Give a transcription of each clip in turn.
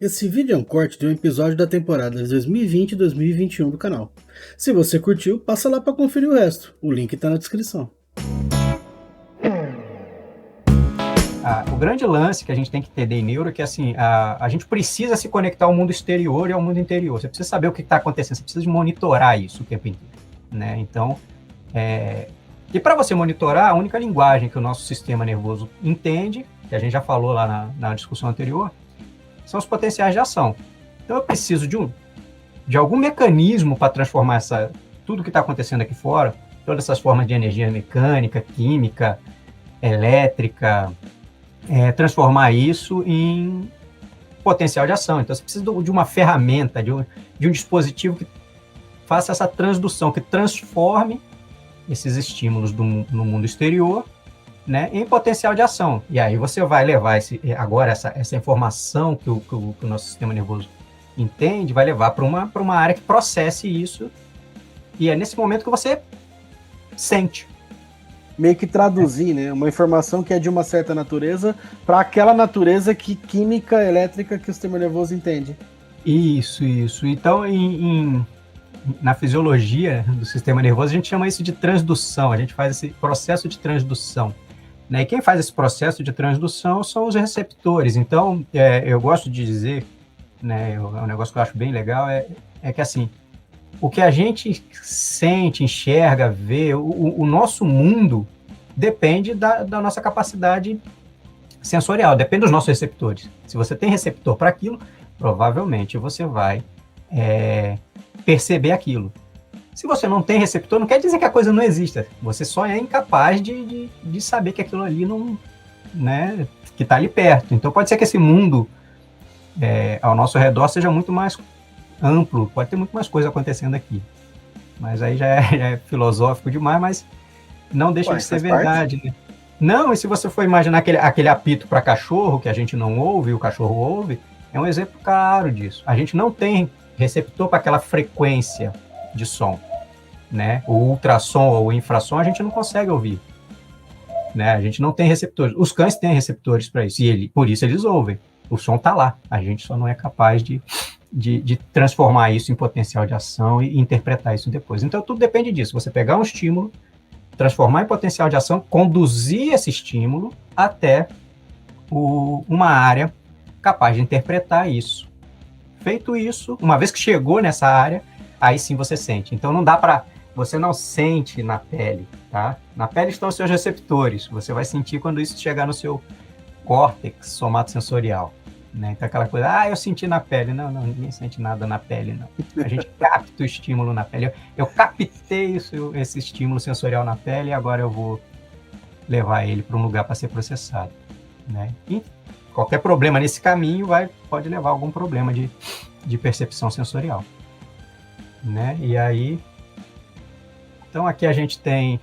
Esse vídeo é um corte de um episódio da temporada de 2020 e 2021 do canal. Se você curtiu, passa lá para conferir o resto. O link está na descrição. O grande lance que a gente tem que entender em neuro é que assim, a gente precisa se conectar ao mundo exterior e ao mundo interior. Você precisa saber o que está acontecendo, você precisa de monitorar isso o tempo inteiro, né? Então, e para você monitorar, a única linguagem que o nosso sistema nervoso entende, que a gente já falou lá na discussão anterior, são os potenciais de ação. Então, eu preciso de algum mecanismo para transformar tudo que está acontecendo aqui fora, todas essas formas de energia mecânica, química, elétrica, transformar isso em potencial de ação. Então, você precisa de uma ferramenta, de um dispositivo que faça essa transdução, que transforme esses estímulos no mundo exterior, né, em potencial de ação. E aí você vai levar essa informação que o nosso sistema nervoso entende, vai levar para uma área que processe isso, e é nesse momento que você sente. Meio que traduzir, né? Uma informação que é de uma certa natureza para aquela natureza química, elétrica que o sistema nervoso entende. Isso. Então, na fisiologia do sistema nervoso, a gente chama isso de transdução. A gente faz esse processo de transdução, né? E quem faz esse processo de transdução são os receptores. Então, eu gosto de dizer, né, é um negócio que eu acho bem legal, é que assim, o que a gente sente, enxerga, vê, o nosso mundo depende da nossa capacidade sensorial, depende dos nossos receptores. Se você tem receptor para aquilo, provavelmente você vai perceber aquilo. Se você não tem receptor, não quer dizer que a coisa não exista. Você só é incapaz de saber que aquilo ali não, né, que está ali perto. Então pode ser que esse mundo ao nosso redor seja muito mais amplo, pode ter muito mais coisa acontecendo aqui. Mas aí já é filosófico demais, mas não deixa de ser verdade, né? Não, e se você for imaginar aquele apito para cachorro que a gente não ouve e o cachorro ouve, é um exemplo claro disso. A gente não tem receptor para aquela frequência de som, né? O ultrassom ou o infrassom a gente não consegue ouvir, né? A gente não tem receptores. Os cães têm receptores para isso, e por isso eles ouvem. O som está lá, a gente só não é capaz de transformar isso em potencial de ação e interpretar isso depois. Então, tudo depende disso. Você pegar um estímulo, transformar em potencial de ação, conduzir esse estímulo até uma área capaz de interpretar isso. Feito isso, uma vez que chegou nessa área, aí sim você sente. Então, não dá para... Você não sente na pele, tá? Na pele estão os seus receptores. Você vai sentir quando isso chegar no seu córtex somatosensorial, né? Então, aquela coisa, eu senti na pele. Não, ninguém sente nada na pele, não. A gente capta o estímulo na pele. Eu captei esse estímulo sensorial na pele e agora eu vou levar ele para um lugar para ser processado, né? E qualquer problema nesse caminho pode levar a algum problema de percepção sensorial, né? E aí, então aqui a gente tem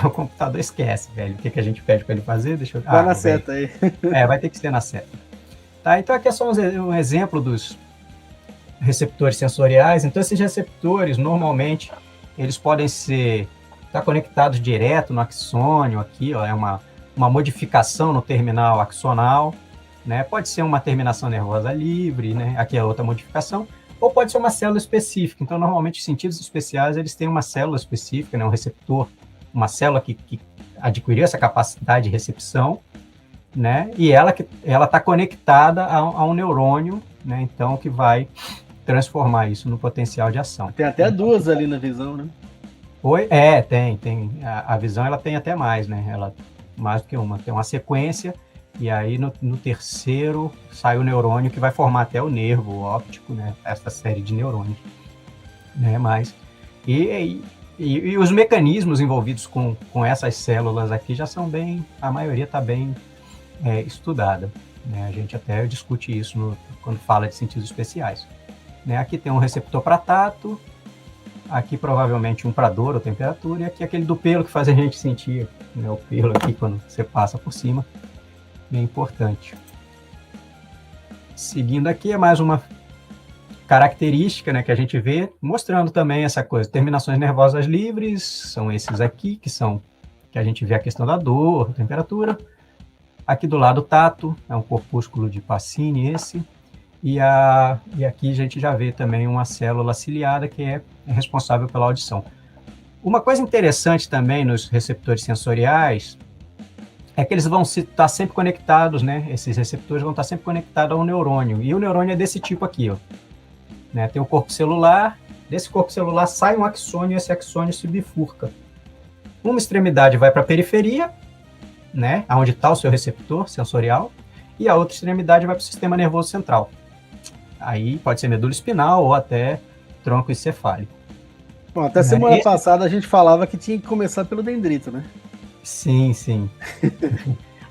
o computador esquece, velho. O que a gente pede para ele fazer? Deixa eu... Vai na seta aí. Vai ter que ser na seta. Tá, então aqui é só um exemplo dos receptores sensoriais. Então esses receptores, normalmente, eles podem estar conectados direto no axônio aqui, ó, é uma modificação no terminal axonal, né? Pode ser uma terminação nervosa livre, né? Aqui é outra modificação. Ou pode ser uma célula específica. Então, normalmente, os sentidos especiais, eles têm uma célula específica, né? Um receptor, uma célula que adquiriu essa capacidade de recepção, né? E ela está conectada a um neurônio, né? Então, que vai transformar isso no potencial de ação. Tem até duas ali na visão, né? Tem. A visão, ela tem até mais, né? Ela, mais do que uma. Tem uma sequência, e aí no terceiro sai o neurônio que vai formar até o nervo óptico, né? Essa série de neurônios, né? Mas... E os mecanismos envolvidos com essas células aqui já são a maioria está bem estudada, né? A gente até discute isso quando fala de sentidos especiais, né? Aqui tem um receptor para tato, aqui provavelmente um para dor ou temperatura, e aqui aquele do pelo que faz a gente sentir, né? O pelo aqui quando você passa por cima, bem importante. Seguindo aqui é mais uma característica, né, que a gente vê, mostrando também essa coisa. Terminações nervosas livres são esses aqui, que a gente vê a questão da dor, temperatura. Aqui do lado, o tato, é um corpúsculo de Pacini esse, e aqui a gente já vê também uma célula ciliada que é responsável pela audição. Uma coisa interessante também nos receptores sensoriais é que eles vão estar sempre conectados, né? Esses receptores vão estar sempre conectados ao neurônio, e o neurônio é desse tipo aqui, ó. Né? Tem o corpo celular, desse corpo celular sai um axônio, e esse axônio se bifurca. Uma extremidade vai para a periferia, né? Onde está o seu receptor sensorial, e a outra extremidade vai para o sistema nervoso central. Aí pode ser medula espinal ou até tronco encefálico. Bom, até semana passada a gente falava que tinha que começar pelo dendrito, né? Sim, sim.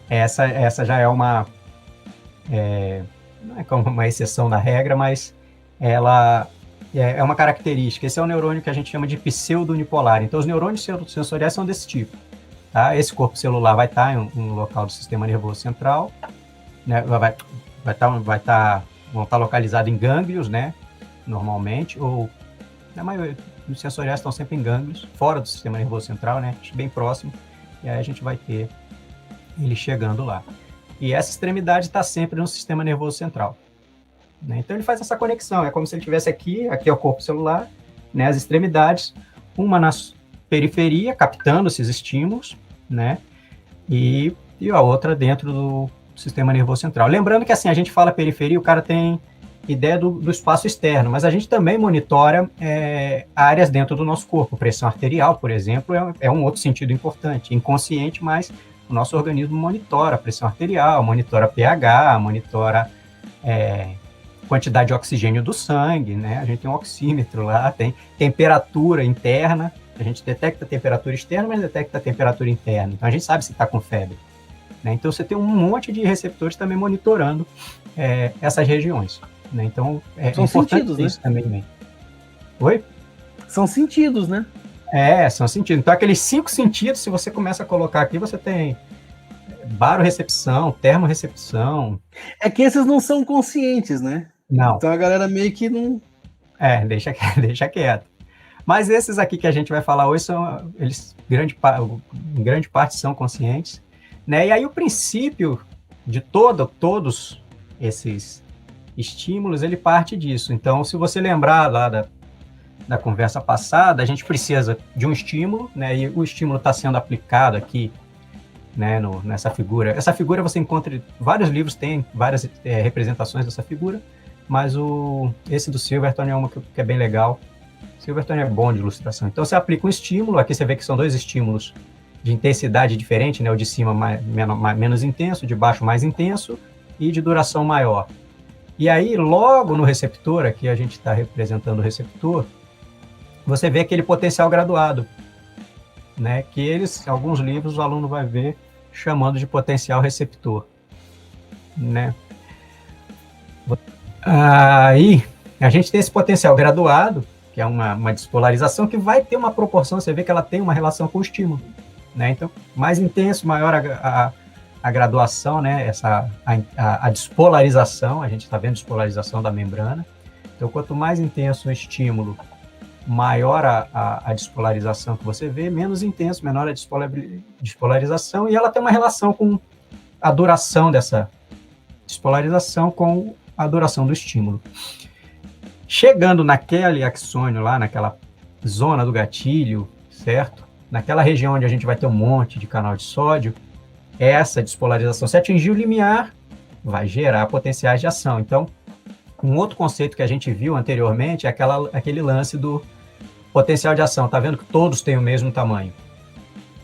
Essa já é uma... não é como uma exceção da regra, mas ela é uma característica. Esse é o neurônio que a gente chama de pseudo-unipolar. Então, os neurônios sensoriais são desse tipo. Tá? Esse corpo celular vai estar em um local do sistema nervoso central, né? Vão estar localizados em gânglios, né? Normalmente, ou na maioria dos sensoriais estão sempre em gânglios, fora do sistema nervoso central, né? Bem próximo, e aí a gente vai ter ele chegando lá. E essa extremidade está sempre no sistema nervoso central. Né? Então ele faz essa conexão, é como se ele estivesse aqui é o corpo celular, né? As extremidades, uma na periferia, captando esses estímulos, né? E a outra dentro do sistema nervoso central. Lembrando que assim, a gente fala periferia, o cara tem ideia do espaço externo, mas a gente também monitora áreas dentro do nosso corpo. Pressão arterial, por exemplo, é um outro sentido importante, inconsciente, mas o nosso organismo monitora a pressão arterial, monitora pH, monitora quantidade de oxigênio do sangue, né? A gente tem um oxímetro lá, tem temperatura interna, a gente detecta a temperatura externa, mas detecta a temperatura interna. Então a gente sabe se está com febre. Né? Então você tem um monte de receptores também monitorando essas regiões. Né? Então são importante sentidos, isso, né? também. Oi? São sentidos, né? São sentidos. Então aqueles 5 sentidos, se você começa a colocar aqui, você tem barorecepção, termorrecepção. É que esses não são conscientes, né? Não. Então a galera meio que não... deixa quieto. Mas esses aqui que a gente vai falar hoje, eles em grande parte são conscientes. Né? E aí o princípio de todos esses estímulos, ele parte disso. Então, se você lembrar lá da conversa passada, a gente precisa de um estímulo, né? E o estímulo está sendo aplicado aqui, né, nessa figura. Essa figura você encontra em vários livros, tem várias representações dessa figura, mas esse do Silverton é uma que é bem legal. Silverton é bom de ilustração. Então, você aplica um estímulo, aqui você vê que são 2 estímulos de intensidade diferente, né? O de cima menos intenso, de baixo mais intenso e de duração maior. E aí, logo no receptor, aqui a gente está representando o receptor, você vê aquele potencial graduado, né? Que alguns livros o aluno vai ver chamando de potencial receptor, né? Aí, a gente tem esse potencial graduado, que é uma despolarização que vai ter uma proporção, você vê que ela tem uma relação com o estímulo. Né? Então, mais intenso, maior a graduação, né? A despolarização, a gente está vendo despolarização da membrana. Então, quanto mais intenso o estímulo, maior a despolarização que você vê, menos intenso, menor a despolarização, e ela tem uma relação com a duração dessa despolarização com a duração do estímulo. Chegando naquele axônio lá, naquela zona do gatilho, certo? Naquela região onde a gente vai ter um monte de canal de sódio, essa despolarização, se atingir o limiar, vai gerar potenciais de ação. Então, um outro conceito que a gente viu anteriormente é aquele lance do potencial de ação. Tá vendo que todos têm o mesmo tamanho?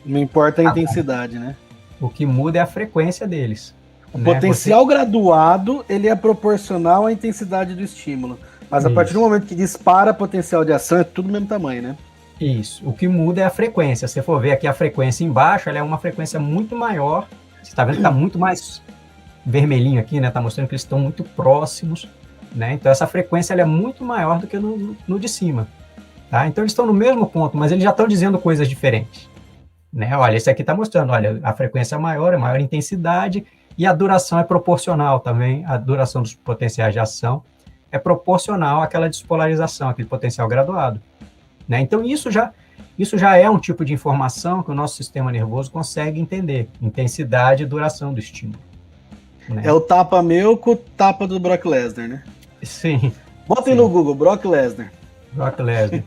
Não importa a intensidade, né? O que muda é a frequência deles. O potencial graduado, ele é proporcional à intensidade do estímulo. Mas a partir do momento que dispara potencial de ação, é tudo do mesmo tamanho, né? Isso. O que muda é a frequência. Se você for ver aqui a frequência embaixo, ela é uma frequência muito maior. Você está vendo que está muito mais vermelhinho aqui, né? Está mostrando que eles estão muito próximos, né? Então, essa frequência ela é muito maior do que no de cima. Tá? Então, eles estão no mesmo ponto, mas eles já estão dizendo coisas diferentes. Né? Olha, esse aqui está mostrando, olha, a frequência é maior intensidade e a duração é proporcional também. A duração dos potenciais de ação é proporcional àquela despolarização, aquele potencial graduado. Né? Então, isso Isso já é um tipo de informação que o nosso sistema nervoso consegue entender, intensidade e duração do estímulo. Né? É o tapa meu com o tapa do Brock Lesnar, né? Sim. Botem no Google, Brock Lesnar. Brock Lesnar.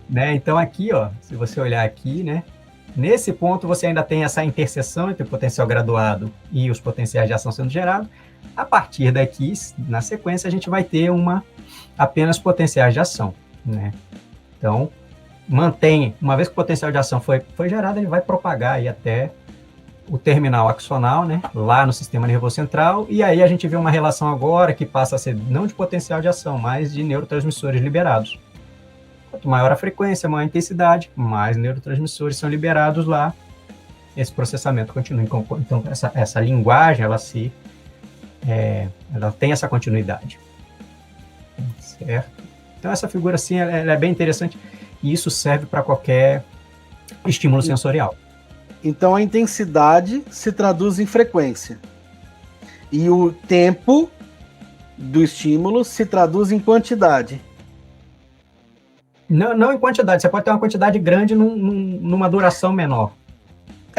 Né? Então aqui, ó, se você olhar aqui, né, nesse ponto você ainda tem essa interseção entre o potencial graduado e os potenciais de ação sendo gerados. A partir daqui, na sequência, a gente vai ter apenas potenciais de ação. Né? Então, uma vez que o potencial de ação foi gerado, ele vai propagar aí até o terminal axonal, né, lá no sistema nervoso central, e aí a gente vê uma relação agora que passa a ser não de potencial de ação, mas de neurotransmissores liberados. Quanto maior a frequência, maior a intensidade, mais neurotransmissores são liberados lá, esse processamento continua. Então, essa linguagem, ela tem essa continuidade. Certo? Então, essa figura, assim, ela é bem interessante, e isso serve para qualquer estímulo sensorial. Então, a intensidade se traduz em frequência. E o tempo do estímulo se traduz em quantidade. Não em quantidade, você pode ter uma quantidade grande numa duração menor.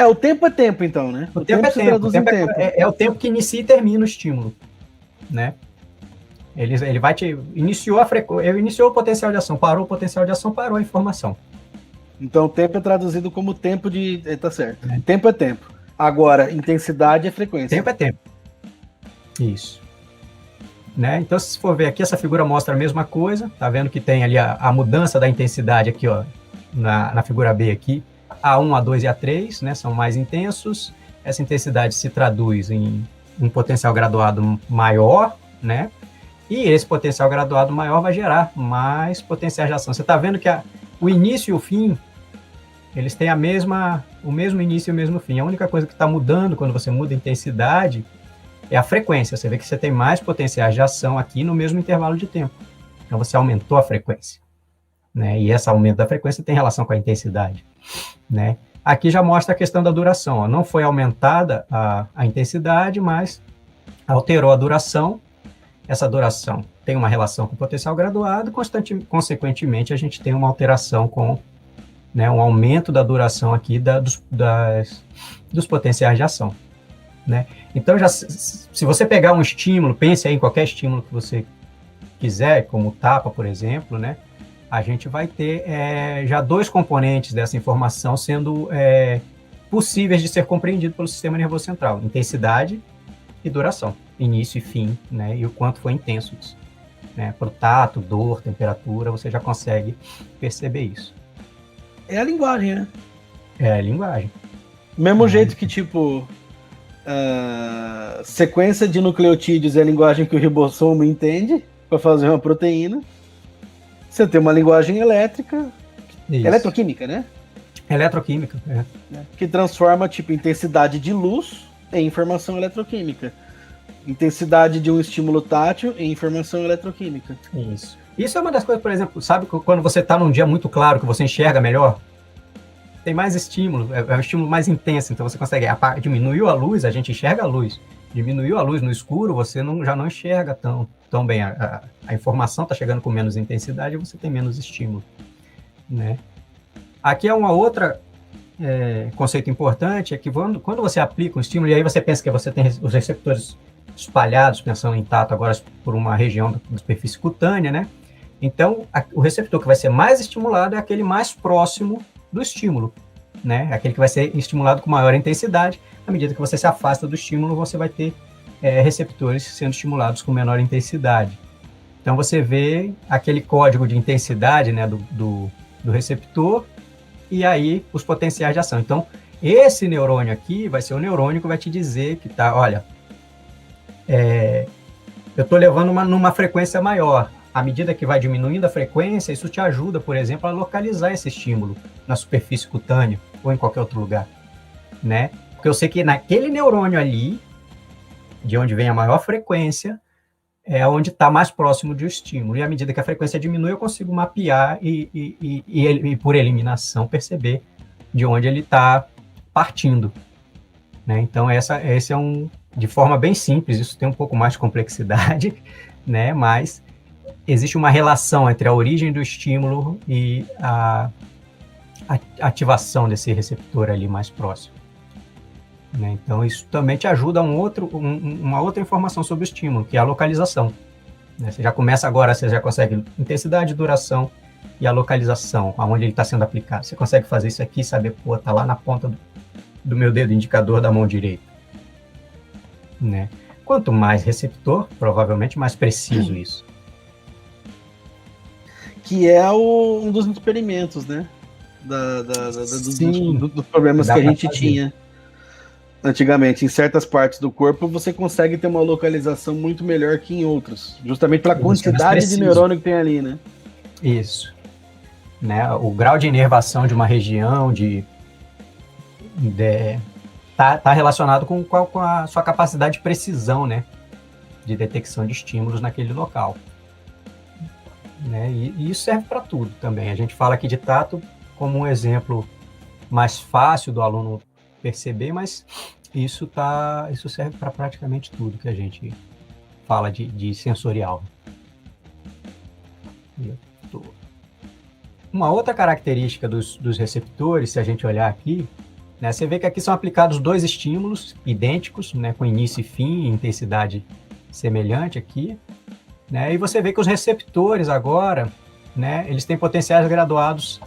O tempo é tempo, então, né? O tempo é tempo. É o tempo que inicia e termina o estímulo, né? Ele vai iniciou o potencial de ação, parou o potencial de ação, parou a informação. Então, o tempo é traduzido como tempo de... Tá certo. Tempo é tempo. Agora, intensidade é frequência. Tempo é tempo. Isso. Né? Então, se for ver aqui, essa figura mostra a mesma coisa. Tá vendo que tem ali a mudança da intensidade aqui, ó, na figura B aqui. A1, A2 e A3, né, são mais intensos. Essa intensidade se traduz em um potencial graduado maior, né? E esse potencial graduado maior vai gerar mais potenciais de ação. Você está vendo que o início e o fim, eles têm o mesmo início e o mesmo fim. A única coisa que está mudando quando você muda a intensidade é a frequência. Você vê que você tem mais potenciais de ação aqui no mesmo intervalo de tempo. Então, você aumentou a frequência. Né? E esse aumento da frequência tem relação com a intensidade. Né? Aqui já mostra a questão da duração. Ó. Não foi aumentada a intensidade, mas alterou a duração. Essa duração tem uma relação com o potencial graduado, consequentemente, a gente tem uma alteração com, né, um aumento da duração aqui dos potenciais de ação. Né? Então, se você pegar um estímulo, pense aí em qualquer estímulo que você quiser, como tapa, por exemplo, né, a gente vai ter já dois componentes dessa informação sendo possíveis de ser compreendido pelo sistema nervoso central: intensidade e duração, início e fim, né, e o quanto foi intenso isso. Né, para o tato, dor, temperatura, você já consegue perceber isso. É a linguagem, né? É a linguagem. Mesmo jeito que, tipo, sequência de nucleotídeos é a linguagem que o ribossomo entende para fazer uma proteína. Você tem uma linguagem elétrica, isso. Eletroquímica, né? Eletroquímica, que transforma, tipo, intensidade de luz em informação eletroquímica. Intensidade de um estímulo tátil em informação eletroquímica. Isso. Isso é uma das coisas, por exemplo, sabe quando você está num dia muito claro, que você enxerga melhor? Tem mais estímulo, é um estímulo mais intenso, então você consegue, diminuiu a luz, a gente enxerga a luz. Diminuiu a luz no escuro, você já não enxerga tão bem. A informação está chegando com menos intensidade e você tem menos estímulo. Né? Aqui é uma outra conceito importante, é que quando você aplica um estímulo, e aí você pensa que você tem os receptores espalhados, pensando em tato agora por uma região da superfície cutânea, né? Então, o receptor que vai ser mais estimulado é aquele mais próximo do estímulo, né? Aquele que vai ser estimulado com maior intensidade. À medida que você se afasta do estímulo, você vai ter receptores sendo estimulados com menor intensidade. Então, você vê aquele código de intensidade, né, do receptor, e aí os potenciais de ação. Então, esse neurônio aqui vai ser o neurônio que vai te dizer que tá, olha, eu estou levando numa frequência maior. À medida que vai diminuindo a frequência, isso te ajuda, por exemplo, a localizar esse estímulo na superfície cutânea ou em qualquer outro lugar, né? Porque eu sei que naquele neurônio ali, de onde vem a maior frequência, é onde está mais próximo do estímulo. E à medida que a frequência diminui, eu consigo mapear e por eliminação, perceber de onde ele está partindo. Né? Então, esse é de forma bem simples, isso tem um pouco mais de complexidade, né? Mas existe uma relação entre a origem do estímulo e ativação desse receptor ali mais próximo. Né? Então, isso também te ajuda a uma outra informação sobre o estímulo, que é a localização. Né? Você já começa agora, você já consegue intensidade, duração e a localização, aonde ele está sendo aplicado. Você consegue fazer isso aqui e saber, pô, tá lá na ponta do meu dedo indicador da mão direita. Né? Quanto mais receptor, provavelmente mais preciso isso. Que é um dos experimentos, né? Dos problemas que a gente tinha antigamente. Em certas partes do corpo, você consegue ter uma localização muito melhor que em outros. Justamente pela quantidade de neurônio que tem ali, né? Isso. Né? O grau de inervação de uma região tá relacionado com a sua capacidade de precisão, né? De detecção de estímulos naquele local. Né? E isso serve para tudo também. A gente fala aqui de tato como um exemplo mais fácil do aluno perceber, mas isso serve para praticamente tudo que a gente fala de sensorial. Uma outra característica dos receptores, se a gente olhar aqui, né, você vê que aqui são aplicados 2 estímulos idênticos, né, com início e fim, intensidade semelhante aqui, né, e você vê que os receptores agora, né, eles têm potenciais graduados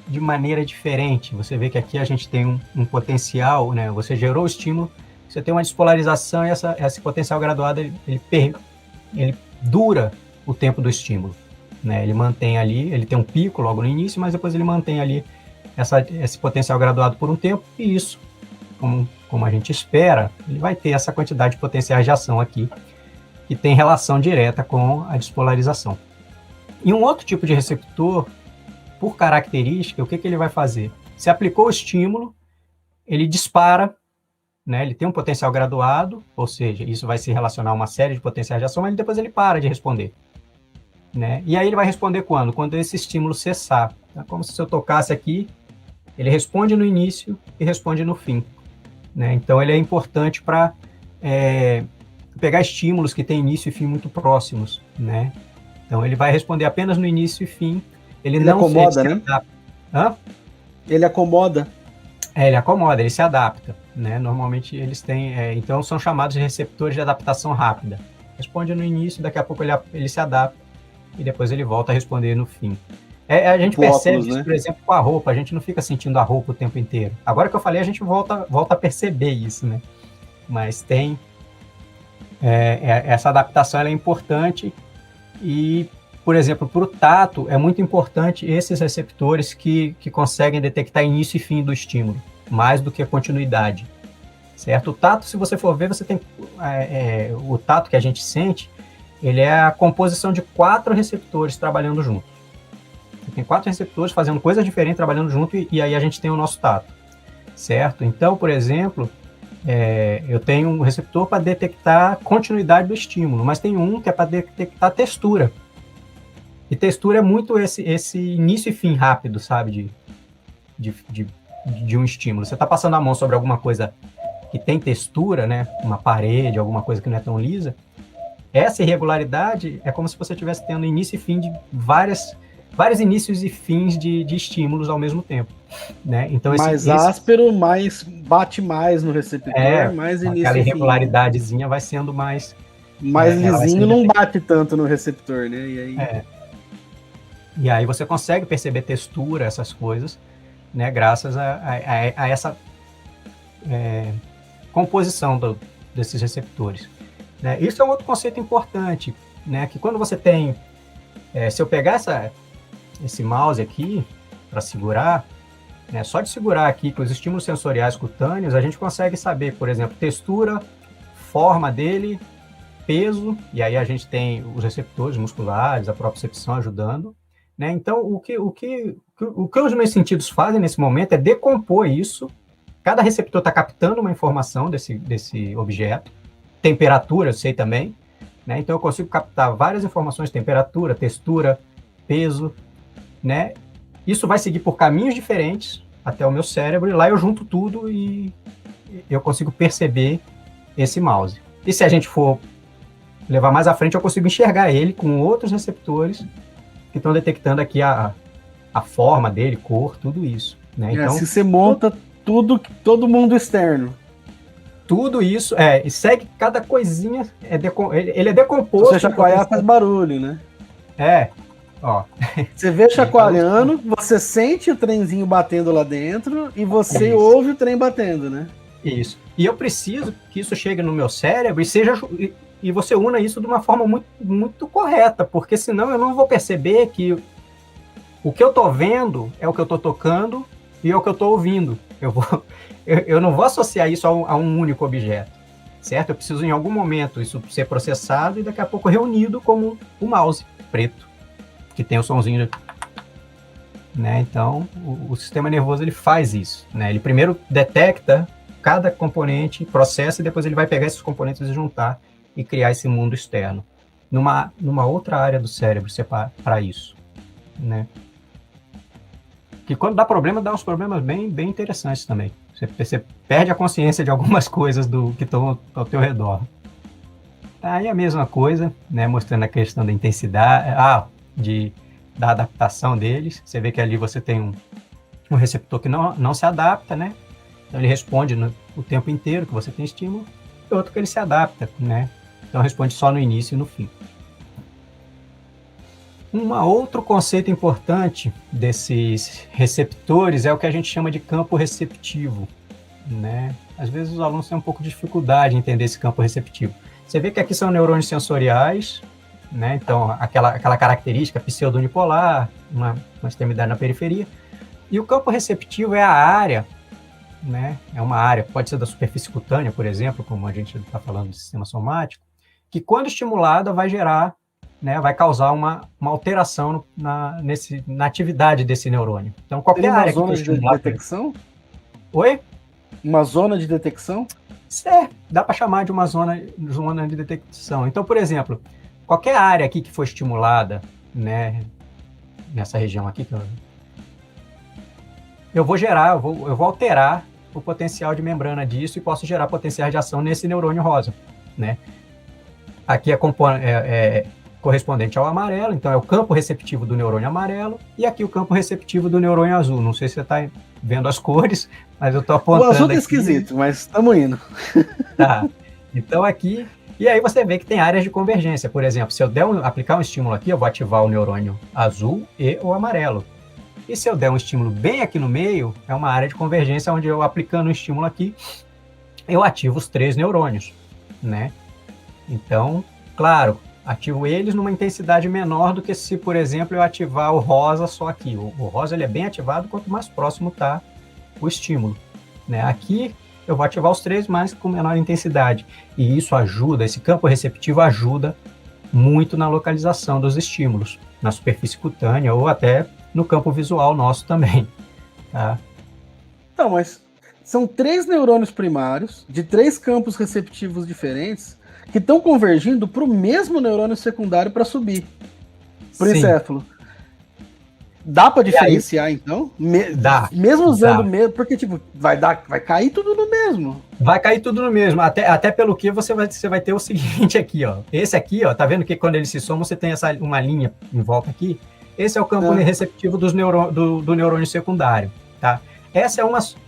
de maneira diferente. Você vê que aqui a gente tem um potencial, né, você gerou o estímulo, você tem uma despolarização e esse potencial graduado ele dura o tempo do estímulo. Né, ele mantém ali, ele tem um pico logo no início, mas depois ele mantém ali esse potencial graduado por um tempo, e isso, como a gente espera, ele vai ter essa quantidade de potenciais de ação aqui, que tem relação direta com a despolarização. E um outro tipo de receptor, por característica, o que ele vai fazer? Se aplicou o estímulo, ele dispara, né, ele tem um potencial graduado, ou seja, isso vai se relacionar a uma série de potenciais de ação, mas depois ele para de responder. Né? E aí ele vai responder quando? Quando esse estímulo cessar. É como se eu tocasse aqui, ele responde no início e responde no fim. Né? Então ele é importante para pegar estímulos que têm início e fim muito próximos. Né? Então ele vai responder apenas no início e fim. Ele não acomoda, né? Hã? Ele acomoda. Ele acomoda, ele se adapta. Né? Normalmente eles têm, então são chamados de receptores de adaptação rápida. Responde no início, daqui a pouco ele se adapta e depois ele volta a responder no fim. A gente percebe óculos, isso, né? Por exemplo, com a roupa. A gente não fica sentindo a roupa o tempo inteiro. Agora que eu falei, a gente volta a perceber isso, né? Mas tem... essa adaptação ela é importante e, por exemplo, para o tato, é muito importante esses receptores que conseguem detectar início e fim do estímulo, mais do que a continuidade. Certo? O tato, se você for ver, você tem... o tato que a gente sente, ele é a composição de 4 receptores trabalhando juntos. Você tem 4 receptores fazendo coisas diferentes, trabalhando junto, e aí a gente tem o nosso tato, certo? Então, por exemplo, eu tenho um receptor para detectar continuidade do estímulo, mas tem um que é para detectar textura. E textura é muito esse início e fim rápido, sabe, de um estímulo. Você está passando a mão sobre alguma coisa que tem textura, né? Uma parede, alguma coisa que não é tão lisa. Essa irregularidade é como se você estivesse tendo início e fim de vários inícios e fins de estímulos ao mesmo tempo. Né? Então, mais áspero, bate mais no receptor, mais início aquela irregularidadezinha vai sendo mais lisinho, não bate tanto no receptor, né? E aí você consegue perceber textura, essas coisas, né? Graças a essa composição desses receptores. Né? Isso é um outro conceito importante, né? Que quando você tem... se eu pegar esse mouse aqui para segurar, né? Só de segurar aqui com os estímulos sensoriais cutâneos, a gente consegue saber, por exemplo, textura, forma dele, peso, e aí a gente tem os receptores musculares, a propriocepção ajudando. Né? Então, o que os meus sentidos fazem nesse momento é decompor isso. Cada receptor está captando uma informação desse objeto. Temperatura, eu sei também, né? Então eu consigo captar várias informações, temperatura, textura, peso, né? Isso vai seguir por caminhos diferentes até o meu cérebro, e lá eu junto tudo e eu consigo perceber esse mouse. E se a gente for levar mais à frente, eu consigo enxergar ele com outros receptores que estão detectando aqui a forma dele, cor, tudo isso. né? Então, se você monta tudo, todo mundo externo. Tudo isso, e segue cada coisinha, ele é decomposto. Se você chacoalhar, faz barulho, né? Ó. Você vê chacoalhando, você sente o trenzinho batendo lá dentro e você Isso. ouve o trem batendo, né? Isso. E eu preciso que isso chegue no meu cérebro e você una isso de uma forma muito, muito correta, porque senão eu não vou perceber que o que eu tô vendo é o que eu tô tocando e é o que eu tô ouvindo. Eu não vou associar isso a um único objeto, certo? Eu preciso em algum momento isso ser processado e daqui a pouco reunido como o mouse preto, que tem o sonzinho, né? Então, o sistema nervoso ele faz isso, né? Ele primeiro detecta cada componente, processa e depois ele vai pegar esses componentes e juntar e criar esse mundo externo. Numa outra área do cérebro para isso, né? Que quando dá problema, dá uns problemas bem, bem interessantes também. Você perde a consciência de algumas coisas do que estão ao teu redor. Aí a mesma coisa, né? Mostrando a questão da intensidade, da adaptação deles. Você vê que ali você tem um receptor que não se adapta, né? Então ele responde o tempo inteiro que você tem estímulo, e outro que ele se adapta, né? Então responde só no início e no fim. Outro conceito importante desses receptores é o que a gente chama de campo receptivo, né? Às vezes os alunos têm um pouco de dificuldade em entender esse campo receptivo. Você vê que aqui são neurônios sensoriais, né? Então aquela característica pseudo-unipolar, uma extremidade na periferia. E o campo receptivo é a área, né? É uma área, pode ser da superfície cutânea, por exemplo, como a gente está falando do sistema somático, que quando estimulada vai gerar, né, vai causar uma alteração na atividade desse neurônio. Então, qualquer área que for estimulada... de detecção? Oi? Uma zona de detecção? Dá para chamar de uma zona de detecção. Então, por exemplo, qualquer área aqui que for estimulada, né, nessa região aqui, eu vou alterar o potencial de membrana disso e posso gerar potencial de ação nesse neurônio rosa, né? Aqui é correspondente ao amarelo, então é o campo receptivo do neurônio amarelo, e aqui o campo receptivo do neurônio azul. Não sei se você está vendo as cores, mas eu estou apontando aqui. O azul tá esquisito, mas estamos indo. Tá. Então aqui, e aí você vê que tem áreas de convergência. Por exemplo, se eu aplicar um estímulo aqui, eu vou ativar o neurônio azul e o amarelo. E se eu der um estímulo bem aqui no meio, é uma área de convergência onde eu aplicando um estímulo aqui, eu ativo os 3 neurônios, né? Então, claro, ativo eles numa intensidade menor do que se, por exemplo, eu ativar o rosa só aqui. O rosa ele é bem ativado quanto mais próximo está o estímulo, né? Aqui eu vou ativar os 3, mas com menor intensidade. E isso ajuda, esse campo receptivo ajuda muito na localização dos estímulos, na superfície cutânea ou até no campo visual nosso também, tá? Então, mas são 3 neurônios primários de 3 campos receptivos diferentes que estão convergindo para o mesmo neurônio secundário para subir para o encéfalo. Dá para diferenciar, então? Dá. Mesmo usando o mesmo, porque tipo, vai cair tudo no mesmo. Vai cair tudo no mesmo, até pelo que você vai ter o seguinte aqui, ó. Esse aqui, ó, tá vendo que quando eles se somam, você tem uma linha em volta aqui? Esse é o campo receptivo do neurônio secundário, tá? Essa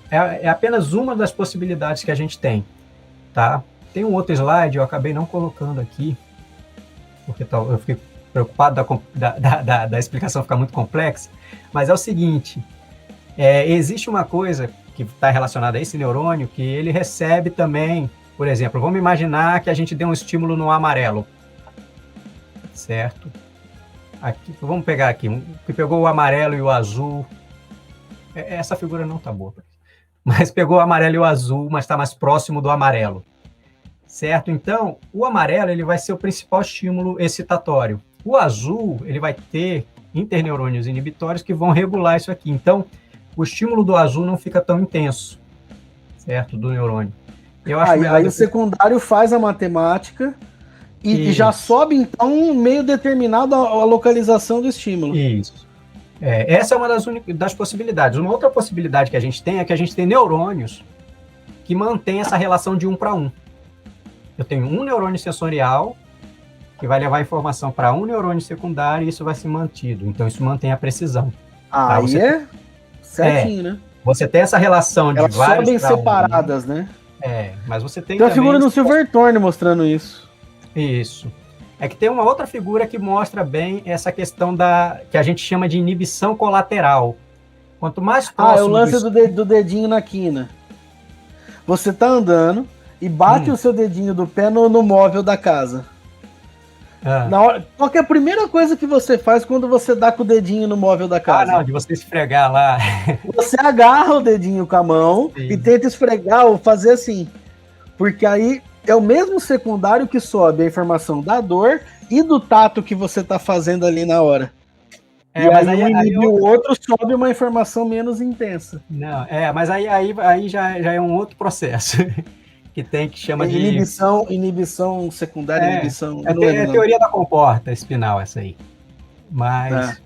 é apenas uma das possibilidades que a gente tem, tá? Tem um outro slide, eu acabei não colocando aqui, porque eu fiquei preocupado da explicação ficar muito complexa, mas é o seguinte, existe uma coisa que está relacionada a esse neurônio que ele recebe também, por exemplo, vamos imaginar que a gente deu um estímulo no amarelo, certo? Aqui, vamos pegar aqui, que pegou o amarelo e o azul, essa figura não está boa, mas pegou o amarelo e o azul, mas está mais próximo do amarelo. Certo? Então, o amarelo ele vai ser o principal estímulo excitatório. O azul ele vai ter interneurônios inibitórios que vão regular isso aqui. Então, o estímulo do azul não fica tão intenso, certo? Do neurônio. Eu acho aí o secundário faz a matemática e já sobe, então, meio determinado a localização do estímulo. Isso. Essa é uma das possibilidades. Uma outra possibilidade que a gente tem é que a gente tem neurônios que mantêm essa relação de 1 para 1. Eu tenho um neurônio sensorial que vai levar a informação para um neurônio secundário e isso vai ser mantido. Então, isso mantém a precisão. Aí certinho, né? Você tem essa relação de Elas vários sobem para um, separadas, né? mas você tem Tem uma também... figura no Silverthorn mostrando isso. Isso. É que tem uma outra figura que mostra bem essa questão que a gente chama de inibição colateral. Quanto mais próximo... É o lance do dedinho na quina. Você tá andando e bate o seu dedinho do pé no móvel da casa. Qual que é a primeira coisa que você faz quando você dá com o dedinho no móvel da casa? Não, de você esfregar lá. Você agarra o dedinho com a mão e tenta esfregar ou fazer assim. Porque aí é o mesmo secundário que sobe a informação da dor e do tato que você tá fazendo ali na hora. Mas aí o outro sobe uma informação menos intensa. Não, mas aí já é um outro processo. que chama de... Inibição secundária, inibição... É teoria da comporta espinal essa aí. Mas...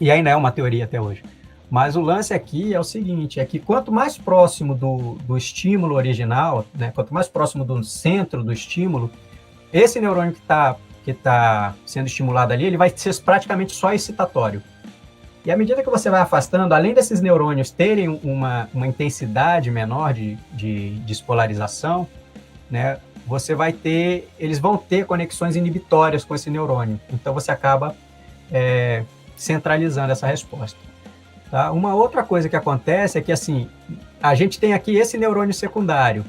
E ainda é uma teoria até hoje. Mas o lance aqui é o seguinte, é que quanto mais próximo do estímulo original, né, quanto mais próximo do centro do estímulo, esse neurônio que tá sendo estimulado ali, ele vai ser praticamente só excitatório. E à medida que você vai afastando, além desses neurônios terem uma intensidade menor de despolarização, né, eles vão ter conexões inibitórias com esse neurônio. Então você acaba centralizando essa resposta. Tá? Uma outra coisa que acontece é que assim, a gente tem aqui esse neurônio secundário,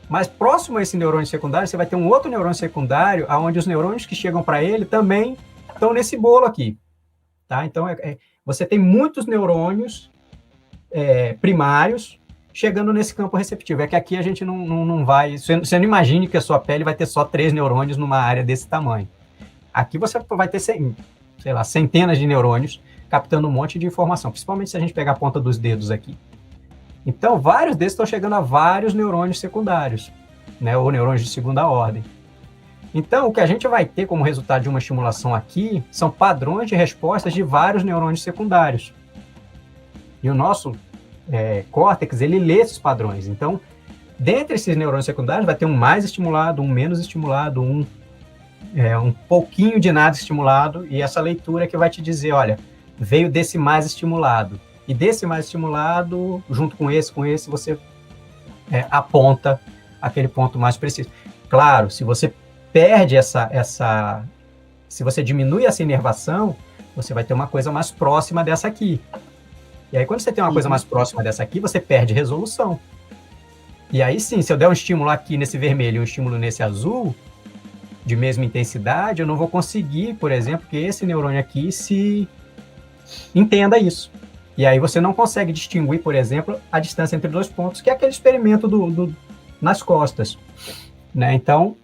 mas próximo a esse neurônio secundário, você vai ter um outro neurônio secundário, onde os neurônios que chegam para ele também estão nesse bolo aqui. Tá? Então, você tem muitos neurônios primários chegando nesse campo receptivo. É que aqui a gente não vai... Você não imagine que a sua pele vai ter só 3 neurônios numa área desse tamanho. Aqui você vai ter, centenas de neurônios captando um monte de informação, principalmente se a gente pegar a ponta dos dedos aqui. Então, vários desses estão chegando a vários neurônios secundários, né, ou neurônios de segunda ordem. Então, o que a gente vai ter como resultado de uma estimulação aqui são padrões de respostas de vários neurônios secundários. E o nosso córtex, ele lê esses padrões. Então, dentre esses neurônios secundários, vai ter um mais estimulado, um menos estimulado, um pouquinho de nada estimulado, e essa leitura que vai te dizer, olha, veio desse mais estimulado. E desse mais estimulado, junto com esse, você aponta aquele ponto mais preciso. Claro, se você perde se você diminui essa inervação, você vai ter uma coisa mais próxima dessa aqui. E aí, quando você tem uma coisa mais próxima dessa aqui, você perde resolução. E aí sim, se eu der um estímulo aqui nesse vermelho e um estímulo nesse azul, de mesma intensidade, eu não vou conseguir, por exemplo, que esse neurônio aqui se entenda isso. E aí você não consegue distinguir, por exemplo, a distância entre dois pontos, que é aquele experimento nas costas. Né? Então,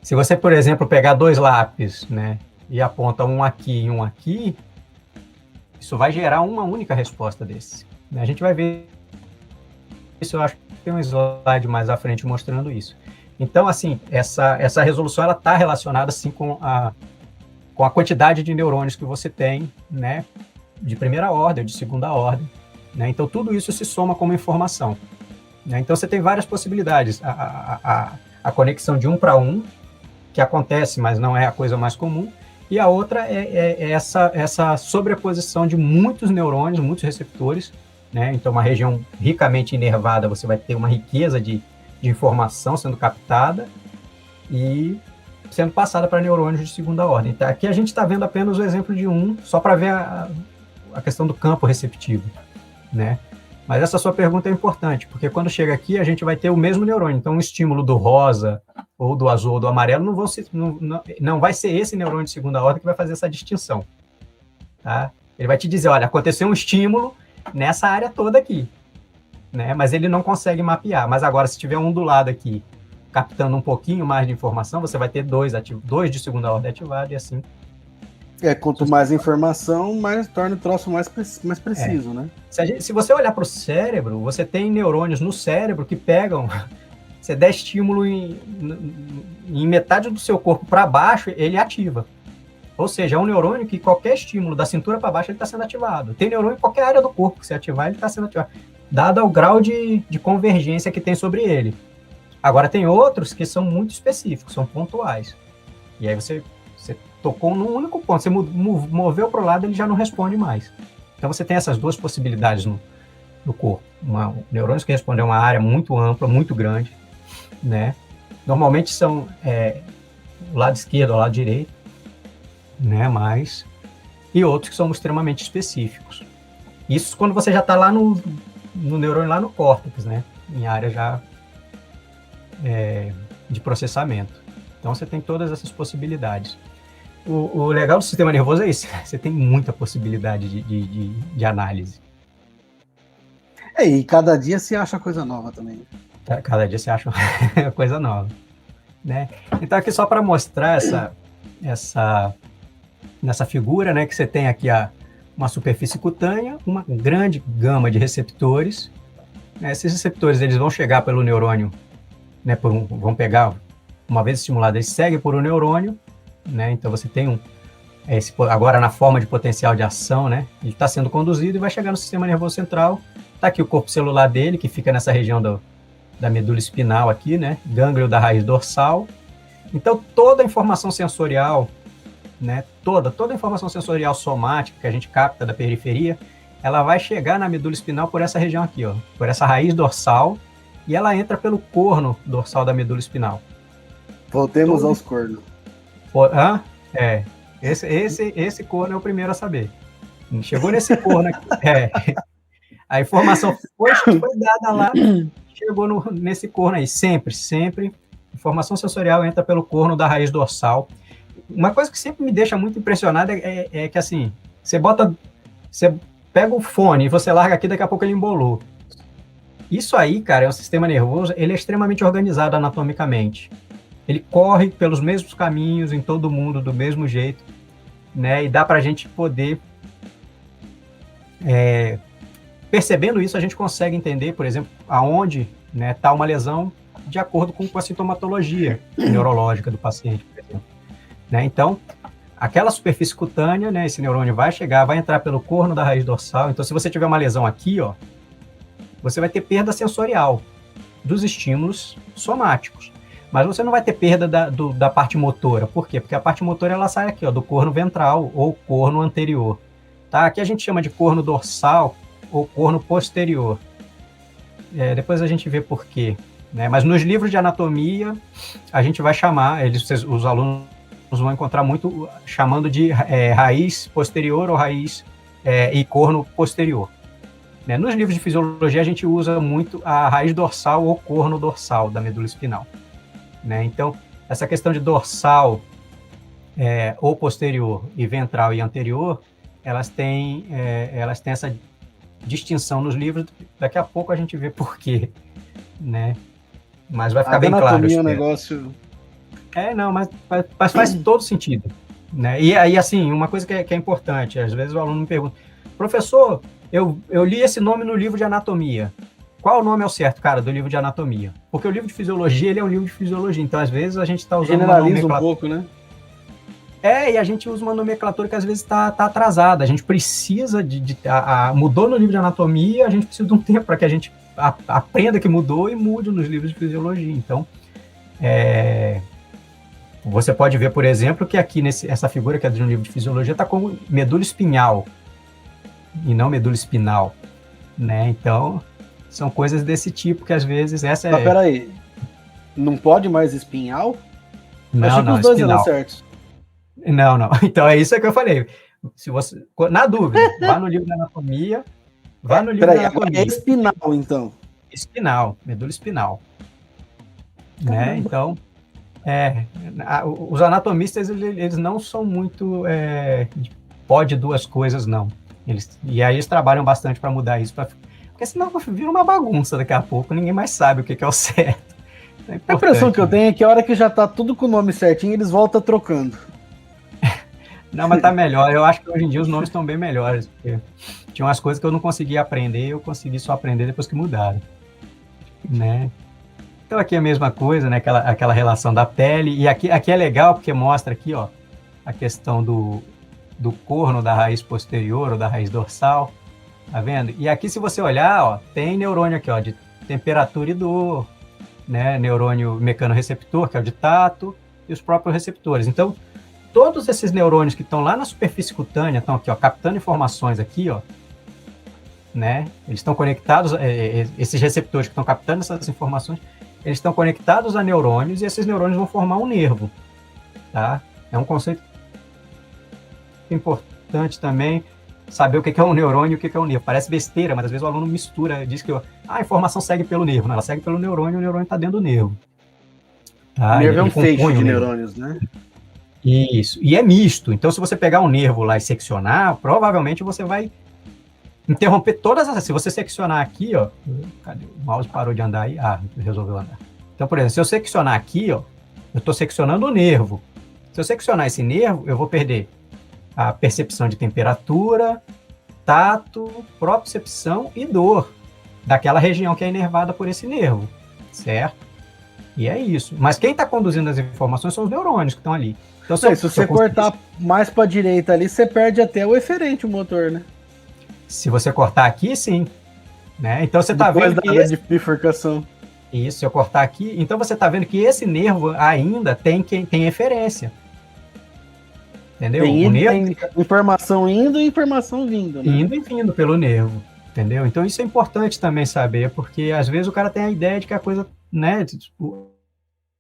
se você, por exemplo, pegar 2 lápis, né, e aponta um aqui e um aqui, isso vai gerar uma única resposta desse. A gente vai ver isso, eu acho que tem um slide mais à frente mostrando isso. Então, assim, essa resolução ela está relacionada assim, com a quantidade de neurônios que você tem, né, de primeira ordem, de segunda ordem. Né? Então, tudo isso se soma como informação. Né? Então, você tem várias possibilidades. A conexão de 1 para 1, que acontece, mas não é a coisa mais comum, e a outra é essa sobreposição de muitos neurônios, muitos receptores, né? Então, uma região ricamente inervada, você vai ter uma riqueza de informação sendo captada e sendo passada para neurônios de segunda ordem. Então, aqui a gente está vendo apenas o exemplo de um, só para ver a questão do campo receptivo, né? Mas essa sua pergunta é importante, porque quando chega aqui, a gente vai ter o mesmo neurônio. Então, o estímulo do rosa, ou do azul, ou do amarelo, não vai ser esse neurônio de segunda ordem que vai fazer essa distinção. Tá? Ele vai te dizer, olha, aconteceu um estímulo nessa área toda aqui. Né? Mas ele não consegue mapear. Mas agora, se tiver um do lado aqui, captando um pouquinho mais de informação, você vai ter dois de segunda ordem ativados e assim. Quanto mais informação, mais torna o troço mais preciso, né? Se você olhar para o cérebro, você tem neurônios no cérebro que pegam... Você der estímulo em metade do seu corpo para baixo, ele ativa. Ou seja, é um neurônio que qualquer estímulo da cintura para baixo, ele está sendo ativado. Tem neurônio em qualquer área do corpo que você ativar, ele está sendo ativado. Dado o grau de convergência que tem sobre ele. Agora, tem outros que são muito específicos, são pontuais. E aí você tocou num único ponto. Você moveu para o lado, ele já não responde mais. Então você tem essas duas possibilidades no corpo. Neurônios que respondem a uma área muito ampla, muito grande, né? Normalmente são o lado esquerdo ou o lado direito, né? E outros que são extremamente específicos. Isso quando você já está lá no neurônio, lá no córtex, né? Em área já de processamento. Então você tem todas essas possibilidades. O legal do sistema nervoso é isso, você tem muita possibilidade de análise. E cada dia se acha coisa nova também. Cada dia você acha uma coisa nova, né? Então aqui só para mostrar nessa figura, né, que você tem aqui uma superfície cutânea, uma grande gama de receptores, né? Esses receptores eles vão chegar pelo neurônio, né, vão pegar, uma vez estimulado, eles seguem por um neurônio, né? Então você tem agora na forma de potencial de ação, né? Ele está sendo conduzido e vai chegar no sistema nervoso central. Está aqui o corpo celular dele, que fica nessa região da medula espinal aqui, né? Gânglio da raiz dorsal. Então toda a informação sensorial, né? Toda a informação sensorial somática que a gente capta da periferia, ela vai chegar na medula espinal por essa região aqui, ó, por essa raiz dorsal, e ela entra pelo corno dorsal da medula espinal. Voltemos aos cornos. Esse corno é o primeiro a saber. Chegou nesse corno aqui. A informação foi dada lá, chegou nesse corno aí. Sempre, informação sensorial entra pelo corno da raiz dorsal. Uma coisa que sempre me deixa muito impressionado é que, assim, você pega o fone e você larga aqui, daqui a pouco ele embolou. Isso aí, cara, é um sistema nervoso, ele é extremamente organizado anatomicamente. Ele corre pelos mesmos caminhos em todo mundo, do mesmo jeito, né? E dá pra gente poder... percebendo isso, a gente consegue entender, por exemplo, aonde está uma lesão de acordo com a sintomatologia neurológica do paciente, por exemplo. Né? Então, aquela superfície cutânea, né, esse neurônio vai entrar pelo corno da raiz dorsal. Então, se você tiver uma lesão aqui, ó, você vai ter perda sensorial dos estímulos somáticos. Mas você não vai ter perda da parte motora. Por quê? Porque a parte motora ela sai aqui, ó, do corno ventral ou corno anterior. Tá? Aqui a gente chama de corno dorsal ou corno posterior. Depois a gente vê por quê. Né? Mas nos livros de anatomia, a gente vai chamar, os alunos vão encontrar muito chamando de raiz posterior ou raiz e corno posterior. Né? Nos livros de fisiologia, a gente usa muito a raiz dorsal ou corno dorsal da medula espinal. Né? Então, essa questão de dorsal ou posterior e ventral e anterior, elas têm essa distinção nos livros. Daqui a pouco a gente vê por quê, né? Mas vai ficar bem claro. É um negócio... Não, mas faz todo sentido, né? E aí, assim, uma coisa que é importante, às vezes o aluno me pergunta, professor, eu li esse nome no livro de anatomia. Qual o nome é o certo, cara, do livro de anatomia? Porque o livro de fisiologia, ele é um livro de fisiologia, então às vezes a gente está usando uma nomenclatura... um pouco, né? E a gente usa uma nomenclatura que às vezes está atrasada. A gente precisa mudou no livro de anatomia, a gente precisa de um tempo para que a gente aprenda que mudou e mude nos livros de fisiologia. Então, você pode ver, por exemplo, que aqui essa figura que é de um livro de fisiologia está como medula espinhal e não medula espinal, né? Então, são coisas desse tipo que às vezes Mas peraí, não pode mais espinhal? Não, os dois eram certos. Não. Então é isso que eu falei. Se você, na dúvida, vá no livro de anatomia. Agora é espinal, então. Espinal, medula espinal. Né? Então, os anatomistas, eles não são muito pode duas coisas, não. E aí eles trabalham bastante para mudar isso, porque senão vira uma bagunça daqui a pouco, ninguém mais sabe o que é o certo. A impressão que eu tenho é que a hora que já tá tudo com o nome certinho, eles voltam trocando. Não, mas tá melhor. Eu acho que hoje em dia os nomes estão bem melhores. Porque tinha umas coisas que eu não conseguia aprender, eu consegui só aprender depois que mudaram. Né? Então aqui é a mesma coisa, né? Aquela relação da pele. E aqui é legal porque mostra aqui, ó, a questão do corno da raiz posterior ou da raiz dorsal. Tá vendo? E aqui, se você olhar, ó, tem neurônio aqui, ó, de temperatura e dor, né? Neurônio mecanorreceptor, que é o de tato, e os próprios receptores. Então, todos esses neurônios que estão lá na superfície cutânea, estão aqui, ó, captando informações aqui, ó, né? Eles estão conectados, esses receptores que estão captando essas informações, eles estão conectados a neurônios e esses neurônios vão formar um nervo, tá? É um conceito importante também saber o que é um neurônio e o que é um nervo. Parece besteira, mas às vezes o aluno mistura, diz que a informação segue pelo nervo. Não, ela segue pelo neurônio e o neurônio está dentro do nervo. Tá? O nervo é um compõe feixe de neurônios, né? Isso. E é misto. Então, se você pegar um nervo lá e seccionar, provavelmente você vai interromper todas as... Se você seccionar aqui, ó... Cadê? O mouse parou de andar aí. Ah, resolveu andar. Então, por exemplo, se eu seccionar aqui, ó, eu estou seccionando o nervo. Se eu seccionar esse nervo, eu vou perder a percepção de temperatura, tato, propriocepção e dor daquela região que é inervada por esse nervo, certo? E é isso. Mas quem está conduzindo as informações são os neurônios que estão ali. Então, se você cortar mais para a direita ali, você perde até o eferente, o motor, né? Se você cortar aqui, sim. Né? Então você está vendo que de bifurcação. Isso, se eu cortar aqui, então você está vendo que esse nervo ainda tem eferência. Entendeu? Tem informação indo e informação vindo, né? Indo e vindo pelo nervo, entendeu? Então isso é importante também saber, porque às vezes o cara tem a ideia de que a coisa, né?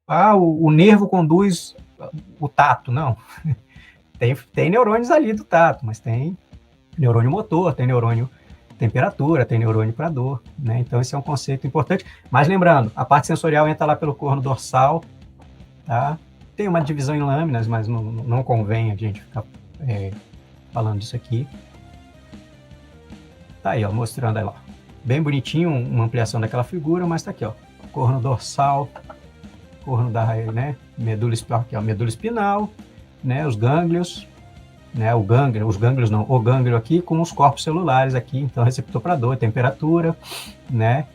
O nervo conduz o tato. Não. Tem neurônios ali do tato, mas tem neurônio motor, tem neurônio temperatura, tem neurônio para dor, né? Então esse é um conceito importante. Mas lembrando, a parte sensorial entra lá pelo corno dorsal, tá? Tem uma divisão em lâminas, mas não convém a gente ficar falando disso aqui. Tá aí, ó, mostrando aí lá. Bem bonitinho, uma ampliação daquela figura, mas tá aqui, ó. Corno dorsal, corno da raiz, né? Medula espinal, né? Os gânglios, né? O gânglio aqui com os corpos celulares aqui, então receptor para dor, temperatura, né?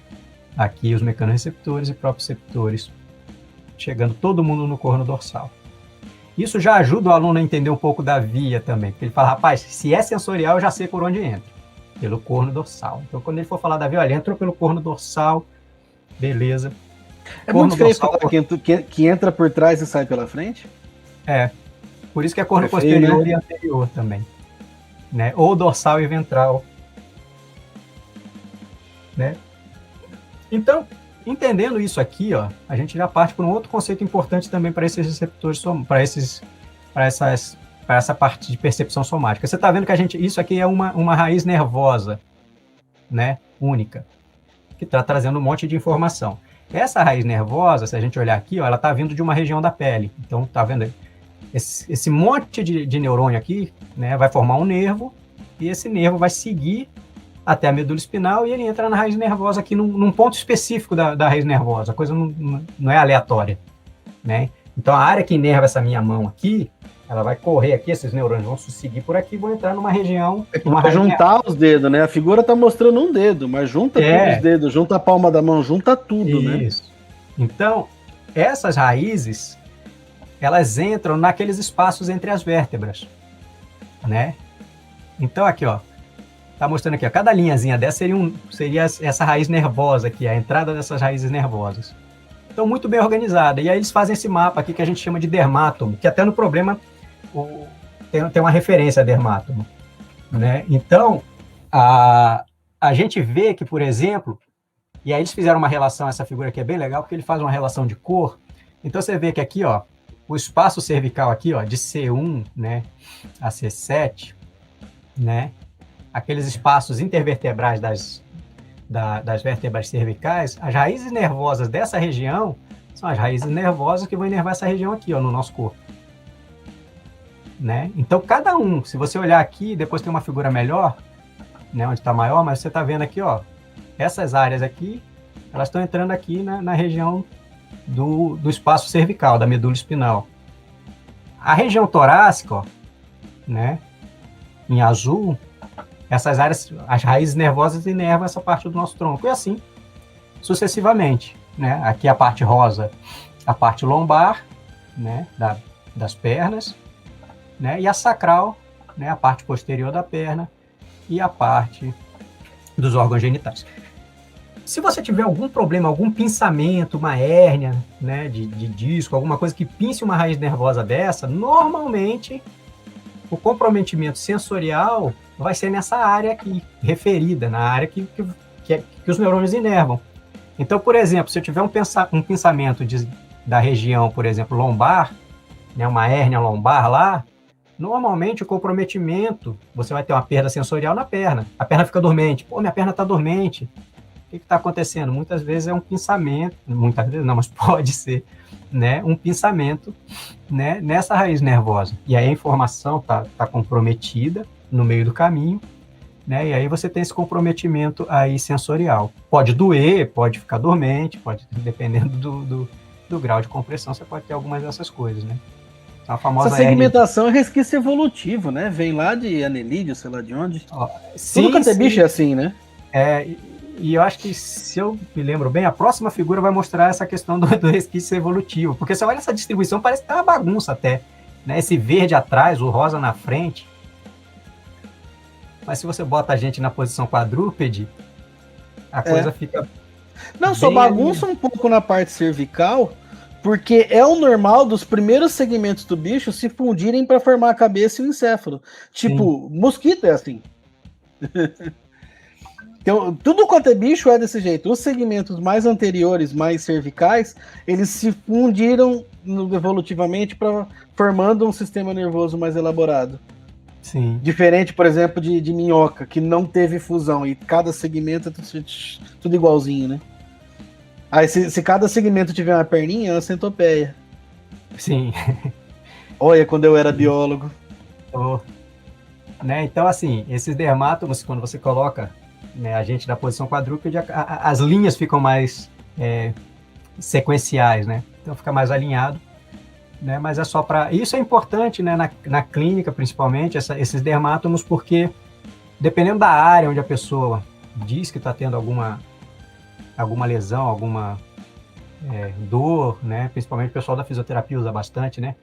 Aqui os mecanorreceptores e proprioceptores, chegando todo mundo no corno dorsal. Isso já ajuda o aluno a entender um pouco da via também, porque ele fala, rapaz, se é sensorial, eu já sei por onde entra, pelo corno dorsal. Então, quando ele for falar da via, olha, entrou pelo corno dorsal, beleza. É muito feio falar que entra por trás e sai pela frente? É, por isso que é corno posterior, né? E anterior também, né? Ou dorsal e ventral, né? Então, entendendo isso aqui, ó, a gente já parte para um outro conceito importante também para esses receptores, para essa parte de percepção somática. Você está vendo que isso aqui é uma raiz nervosa, né, única, que está trazendo um monte de informação. Essa raiz nervosa, se a gente olhar aqui, ó, ela está vindo de uma região da pele. Então, está vendo aí? Esse monte de neurônio aqui, né, vai formar um nervo, e esse nervo vai seguir até a medula espinal, e ele entra na raiz nervosa aqui, num ponto específico da raiz nervosa. A coisa não é aleatória, né? Então, a área que inerva essa minha mão aqui, ela vai correr aqui, esses neurônios vão se seguir por aqui, vão entrar numa região... Vai juntar os dedos, né? A figura tá mostrando um dedo, mas junta todos os dedos, junta a palma da mão, junta tudo, né? Isso. Então, essas raízes, elas entram naqueles espaços entre as vértebras, né? Então, aqui, ó, tá mostrando aqui, ó, cada linhazinha dessa seria essa raiz nervosa aqui, a entrada dessas raízes nervosas. Então, muito bem organizada. E aí eles fazem esse mapa aqui que a gente chama de dermátomo, que até no problema tem uma referência a dermátomo, né? Então, a gente vê que, por exemplo, e aí eles fizeram uma relação, essa figura aqui é bem legal, porque ele faz uma relação de cor. Então, você vê que aqui, ó, o espaço cervical aqui, ó, de C1, né, a C7, né, aqueles espaços intervertebrais das vértebras cervicais, as raízes nervosas dessa região são as raízes nervosas que vão inervar essa região aqui, ó, no nosso corpo. Né? Então, cada um, se você olhar aqui, depois tem uma figura melhor, né, onde está maior, mas você está vendo aqui, ó, essas áreas aqui, elas estão entrando aqui na região do espaço cervical, da medula espinal. A região torácica, ó, né, em azul, essas áreas, as raízes nervosas inervam essa parte do nosso tronco, e assim, sucessivamente, né? Aqui a parte rosa, a parte lombar, né, das pernas, né, e a sacral, né, a parte posterior da perna, e a parte dos órgãos genitais. Se você tiver algum problema, algum pinçamento, uma hérnia, né, de disco, alguma coisa que pince uma raiz nervosa dessa, normalmente o comprometimento sensorial vai ser nessa área aqui, referida, na área que os neurônios inervam. Então, por exemplo, se eu tiver um pensamento da região, por exemplo, lombar, né, uma hérnia lombar lá, normalmente o comprometimento, você vai ter uma perda sensorial na perna. A perna fica dormente. Pô, minha perna está dormente. O que está acontecendo? Muitas vezes é um pinçamento, muitas vezes não, mas pode ser, né, um pinçamento, né, nessa raiz nervosa. E aí a informação está comprometida no meio do caminho, né, e aí você tem esse comprometimento aí sensorial. Pode doer, pode ficar dormente, pode, dependendo do grau de compressão, você pode ter algumas dessas coisas, né. A famosa essa segmentação é resquício evolutivo, né? Vem lá de Anelídeo, sei lá de onde. Tudo quanto é bicho é assim, né? E eu acho que, se eu me lembro bem, a próxima figura vai mostrar essa questão do resquício evolutivo. Porque você olha essa distribuição, parece que tá uma bagunça até. Né? Esse verde atrás, o rosa na frente. Mas se você bota a gente na posição quadrúpede, a coisa fica... Não, só bagunça um pouco na parte cervical, porque é o normal dos primeiros segmentos do bicho se fundirem para formar a cabeça e o encéfalo. Tipo, mosquito é assim. Então, tudo quanto é bicho é desse jeito. Os segmentos mais anteriores, mais cervicais, eles se fundiram evolutivamente formando um sistema nervoso mais elaborado. Sim. Diferente, por exemplo, de minhoca, que não teve fusão e cada segmento é tudo igualzinho, né? Aí, se cada segmento tiver uma perninha, é uma centopeia. Sim. Olha, quando eu era biólogo. Né? Então, assim, esses dermátomos, quando você coloca, né, a gente na posição quadrúpede, as linhas ficam mais sequenciais, né? Então, fica mais alinhado. Né? Mas é só para... Isso é importante, né, na clínica, principalmente, esses dermátomos, porque dependendo da área onde a pessoa diz que está tendo alguma lesão, alguma dor, né? Principalmente o pessoal da fisioterapia usa bastante, né?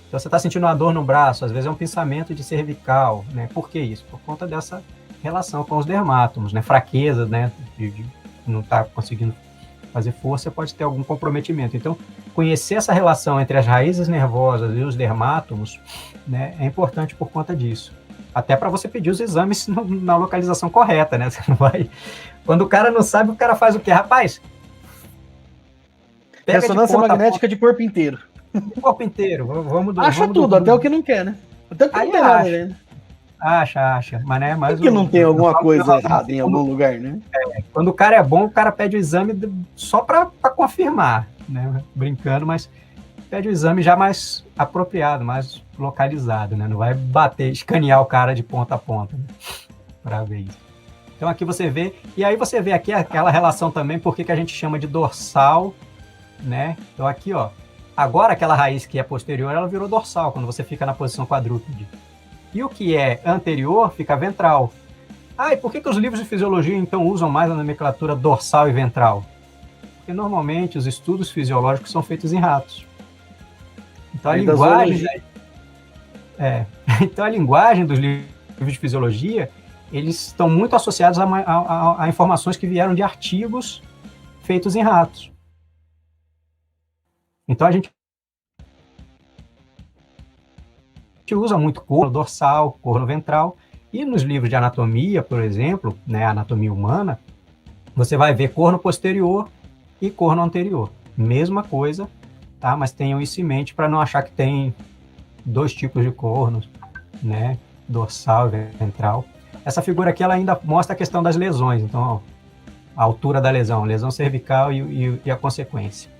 Então, você está sentindo uma dor no braço, às vezes é um pinçamento de cervical, né? Por que isso? Por conta dessa relação com os dermátomos, né? Fraqueza, né? De não estar conseguindo fazer força, pode ter algum comprometimento. Então, conhecer essa relação entre as raízes nervosas e os dermátomos, né, é importante por conta disso. Até para você pedir os exames na localização correta, né? Você não vai... Quando o cara não sabe, o cara faz o quê? Rapaz, pega ressonância magnética de corpo inteiro. De corpo inteiro. Acha tudo, até o que não quer, né? Até o que não tem nada, né? Acha. Mas né, mais que não tem alguma coisa errada em algum lugar, né? Quando o cara é bom, o cara pede o exame só para confirmar, né? Brincando, mas pede o exame já mais apropriado, mais localizado, né? Não vai escanear o cara de ponta a ponta, né? Para ver isso. Então aqui você vê, e aí você vê aqui aquela relação também, porque que a gente chama de dorsal, né? Então aqui, ó, agora aquela raiz que é posterior, ela virou dorsal, quando você fica na posição quadrúpede. E o que é anterior fica ventral. E por que os livros de fisiologia, então, usam mais a nomenclatura dorsal e ventral? Porque, normalmente, os estudos fisiológicos são feitos em ratos. Então, então, a linguagem dos livros de fisiologia, eles estão muito associados a informações que vieram de artigos feitos em ratos. Então, a gente usa muito corno dorsal, corno ventral, e nos livros de anatomia, por exemplo, né, anatomia humana, você vai ver corno posterior e corno anterior. Mesma coisa, tá? Mas tenham isso em mente para não achar que tem dois tipos de cornos, né, dorsal e ventral. Essa figura aqui ela ainda mostra a questão das lesões, então, ó, a altura da lesão cervical e a consequência,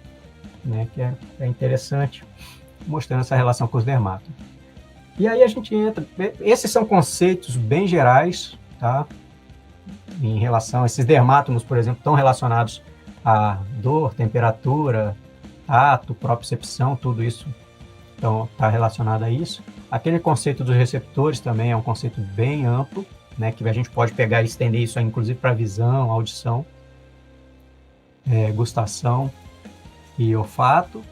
né, que é interessante, mostrando essa relação com os dermátomos. E aí a gente entra... Esses são conceitos bem gerais, tá? Em relação a esses dermátomos, por exemplo, estão relacionados a dor, temperatura, tato, propriocepção, tudo isso está relacionado a isso. Aquele conceito dos receptores também é um conceito bem amplo, né? Que a gente pode pegar e estender isso, inclusive, para visão, audição, gustação e olfato.